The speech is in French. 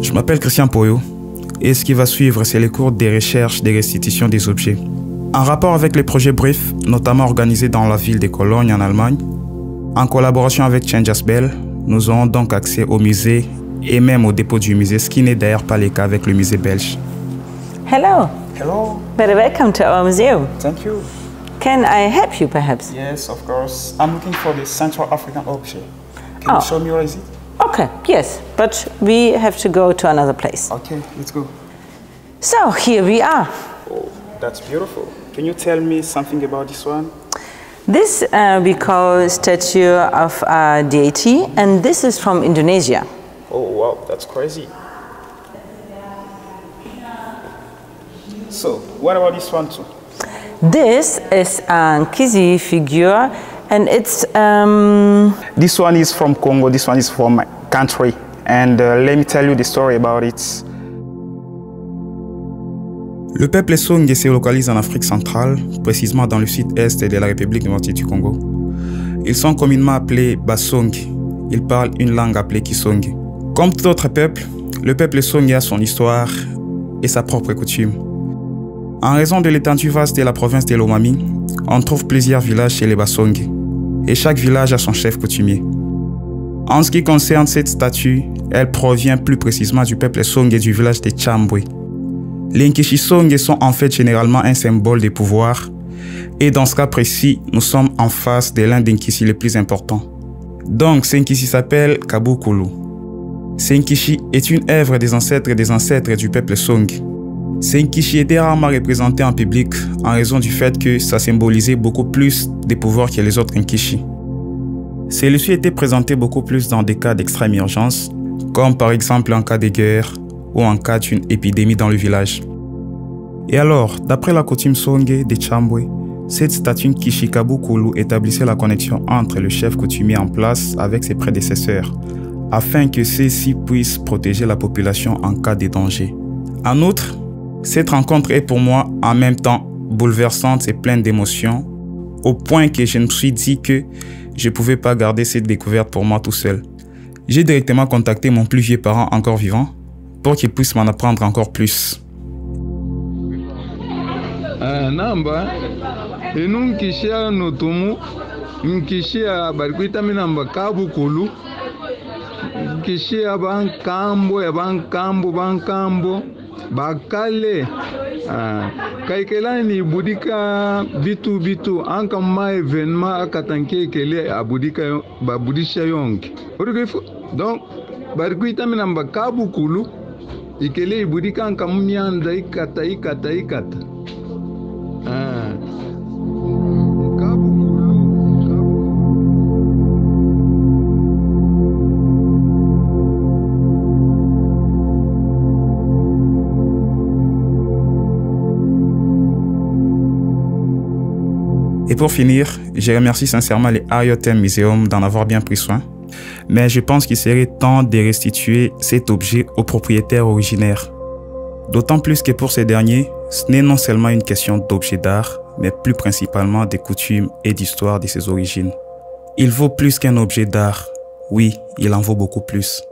Je m'appelle Christian Poyo et ce qui va suivre, c'est les cours des recherches des restitutions des objets. En rapport avec les projets BRIF, notamment organisés dans la ville de Cologne en Allemagne, en collaboration avec Changes Bell, nous aurons donc accès au musée et même au dépôt du musée, ce qui n'est d'ailleurs pas le cas avec le musée belge. Hello. Hello. Very welcome to our museum. Thank you. Can I help you perhaps? Yes, of course. I'm looking for the Central African object. Can you show me where is it? Okay, yes, but we have to go to another place. Okay, let's go. So here we are. Oh, that's beautiful. Can you tell me something about this one? This we call statue of a deity, and this is from Indonesia. Oh wow, that's crazy. So, what about this one too? This is a Nkisi figure, and it's... This one is from Congo, this one is from my country. And let me tell you the story about it. Le peuple Songé se localise en Afrique centrale, précisément dans le sud-est de la République démocratique du Congo. Ils sont communément appelés Basong. Ils parlent une langue appelée Kisonge. Comme tout autre peuple, le peuple Songé a son histoire et sa propre coutume. En raison de l'étendue vaste de la province de Lomami, on trouve plusieurs villages chez les Basong. Et chaque village a son chef coutumier. En ce qui concerne cette statue, elle provient plus précisément du peuple Songé du village de Chambwe. Les Nkishi Songé sont en fait généralement un symbole de pouvoir, et dans ce cas précis, nous sommes en face de l'un des Nkishi les plus importants. Donc, ce Nkishi s'appelle Kabukulu. Ce Nkishi est une œuvre des ancêtres du peuple Songé. Ce Nkishi était rarement représenté en public en raison du fait que ça symbolisait beaucoup plus de pouvoir que les autres Nkishi. Celui-ci était présenté beaucoup plus dans des cas d'extrême urgence, comme par exemple en cas de guerre ou en cas d'une épidémie dans le village. Et alors, d'après la coutume Songé de Chambwe, cette statue Nkishi Kabukulu établissait la connexion entre le chef coutumier en place avec ses prédécesseurs, afin que ceux-ci puissent protéger la population en cas de danger. En outre, cette rencontre est pour moi en même temps bouleversante et pleine d'émotions, au point que je me suis dit que je ne pouvais pas garder cette découverte pour moi tout seul. J'ai directement contacté mon plus vieux parent encore vivant pour qu'il puisse m'en apprendre encore plus. Namba, Nkishi notumu, Nkishi barikuita minamba Kabukulu, Nkishi bankambo, bakale, kaikela ni budika bitu, anka ma événement akatanke kele abudika babudisha yonke. Donc, barikuita minamba Kabukulu, ikele ibudika anka mnyanda ikata. Et pour finir, je remercie sincèrement les Ariotem Museum d'en avoir bien pris soin, mais je pense qu'il serait temps de restituer cet objet au propriétaire originaire. D'autant plus que pour ces derniers, ce n'est non seulement une question d'objet d'art, mais plus principalement des coutumes et d'histoire de ses origines. Il vaut plus qu'un objet d'art. Oui, il en vaut beaucoup plus.